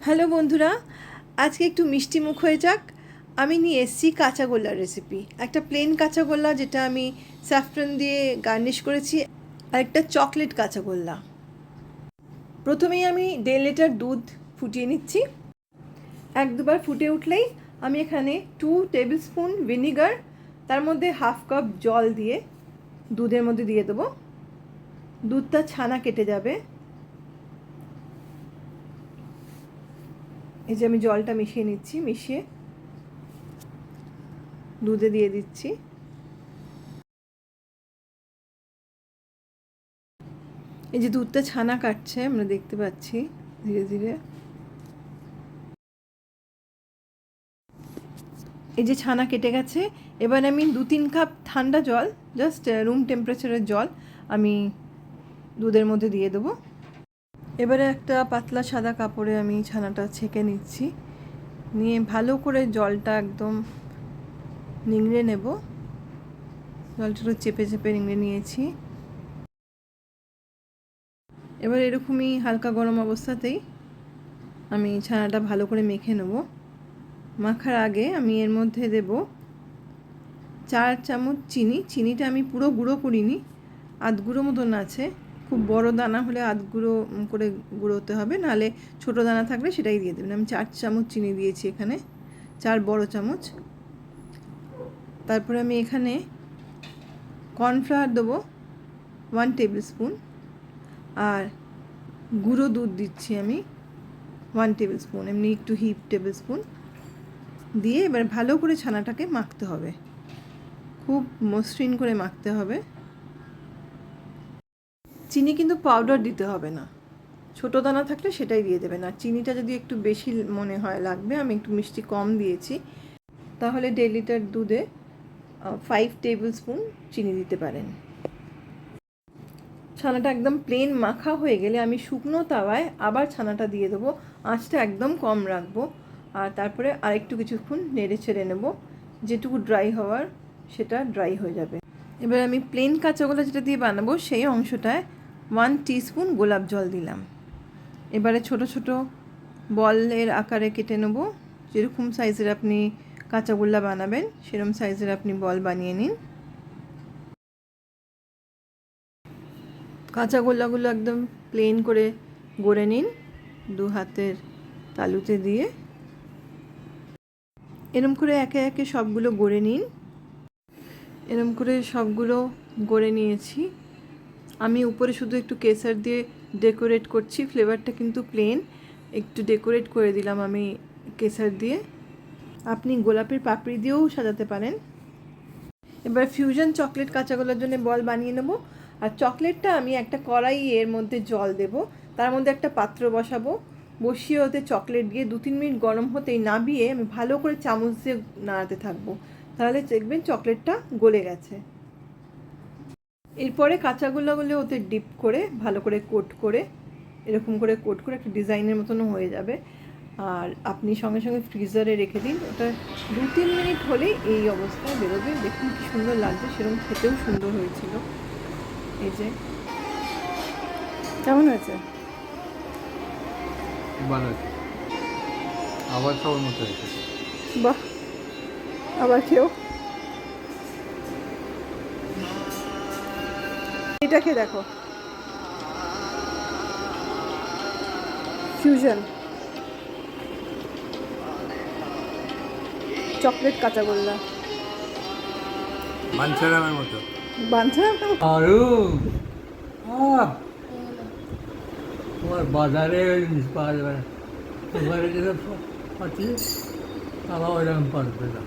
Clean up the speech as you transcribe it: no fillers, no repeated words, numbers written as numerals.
Hello বন্ধুরা, আজকে একটু মিষ্টি মুখ হয়ে যাক। আমি নিয়ে এসেছি কাঁচাগোল্লার রেসিপি। একটা প্লেন কাঁচাগোল্লা যেটা আমি স্যাফরন দিয়ে গার্নিশ করেছি, আর একটা চকলেট কাঁচাগোল্লা। প্রথমেই আমি 1.5 লিটার দুধ ফুটিয়ে নিচ্ছি। 1-2 বার ফুটে উঠলেই আমি এখানে 2 টেবিল স্পুন ভিনিগার, তার মধ্যে 1/2 কাপ জল দিয়ে দুধের মধ্যে দিয়ে দেবো। দুধটা ছানা কেটে যাবে। এই যে আমি জলটা মিশিয়ে নিচ্ছি, মিশিয়ে দুধে দিয়ে দিচ্ছি। এই যে দুধটা ছানা কাটছে, আমরা দেখতে পাচ্ছি ধীরে ধীরে। এই যে ছানা কেটে গেছে। এবার আমি 2-3 কাপ ঠান্ডা জল, জাস্ট রুম টেম্পারেচারের জল আমি দুধের মধ্যে দিয়ে দেবো। এবারে একটা পাতলা সাদা কাপড়ে আমি ছানাটা ছেঁকে নিচ্ছি, নিয়ে ভালো করে জলটা একদম নিংড়ে নেব। জলটা একটু চেপে চেপে নিংড়ে নিয়েছি। এবার এরকমই হালকা গরম অবস্থাতেই আমি ছানাটা ভালো করে মেখে নেব। মাখার আগে আমি এর মধ্যে দেব 4 চামচ চিনি। চিনিটা আমি পুরো গুঁড়ো করিনি, আধ গুঁড়ো মতন আছে। খুব বড় দানা হলে আধ গুঁড়ো করে গুঁড়োতে হবে, নাহলে ছোটো দানা থাকলে সেটাই দিয়ে দেবেন। আমি 4 চামচ চিনি দিয়েছি এখানে, 4 বড় চামচ। তারপরে আমি এখানে কর্নফ্লাওয়ার দেবো 1 টেবিল স্পুন, আর গুঁড়ো দুধ দিচ্ছি আমি 1 টেবিল স্পুন, এমনি একটু হিপ টেবিল স্পুন দিয়ে এবার ভালো করে ছানাটাকে মাখতে হবে, খুব মসৃণ করে মাখতে হবে। চিনি কিন্তু পাউডার দিতে হবে না, ছোটো দানা থাকলে সেটাই দিয়ে দেবেন। আর চিনিটা যদি একটু বেশি মনে হয় লাগবে, আমি একটু মিষ্টি কম দিয়েছি, তাহলে 1.5 লিটার দুধে 5 টেবিল স্পুন চিনি দিতে পারেন। ছানাটা একদম প্লেন মাখা হয়ে গেলে আমি শুকনো তাওয়ায় আবার ছানাটা দিয়ে দেবো। আঁচটা একদম কম রাখবো, আর তারপরে আরেকটু কিছুক্ষণ নেড়ে ছেড়ে নেবো। যেটুকু ড্রাই হওয়ার সেটা ড্রাই হয়ে যাবে। এবার আমি প্লেন কাঁচাগোল্লা যেটা দিয়ে বানাবো সেই অংশটায় 1 টিস্পুন গোলাপ জল দিলাম। এবারে ছোট ছোট বলের আকারে কেটে নেব। যেরকম সাইজের আপনি কাঁচাগোল্লা বানাবেন সেরকম সাইজের আপনি বল বানিয়ে নিন। কাঁচাগোল্লাগুলো একদম প্লেন করে গড়ে নিন, 2 হাতের তালুতে দিয়ে। এরম করে একে একে সবগুলো গড়ে নিন। এরম করে সবগুলো গড়ে নিয়েছি। আমি উপরে শুধু একটু কেসার দিয়ে ডেকোরেট করছি, ফ্লেভারটা কিন্তু প্লেন, একটু ডেকোরেট করে দিলাম আমি কেসার দিয়ে। আপনি গোলাপের পাপড়ি দিয়েও সাজাতে পারেন। এবার ফিউশন চকলেট কাঁচাগোল্লার জন্য বল বানিয়ে নেব। আর চকলেটটা আমি একটা কড়াই এর মধ্যে জল দেব, তার মধ্যে একটা পাত্র বসাবো, বসিয়ে ওতে চকলেট দিয়ে 2-3 মিনিট গরম হতেই নাবিয়ে আমি ভালো করে চামচ দিয়ে নাড়াতে থাকবো, তাহলে দেখবেন চকলেটটা গলে গেছে। এরপরে কাঁচাগোল্লাগুলো ওতে ডিপ করে ভালো করে কোট করে, এরকম করে কোট করে একটা ডিজাইনের মতনও হয়ে যাবে। আর আপনি সঙ্গে সঙ্গে ফ্রিজারে রেখে দিন, ওটা 2-3 মিনিট হলেই এই অবস্থায় বেরোবে। দেখুন কি সুন্দর লাগছে, সেরকম খেতেও সুন্দর হয়েছিল। এই যে কেমন হয়েছে? আবার খাওয়ার মতো হয়েছে। বাহ, আবার খেয়েও। এটা খেয়ে দেখো, ফিউশন চকলেট কাঁচাগোল্লা। বাঞ্ছারামের মতো। বাঞ্ছা আরু তোমার বাজারে জিনিস পাওয়া যাবে না, তোমার যেটা পাচ্ছি তারা ওইরকম পারবে না।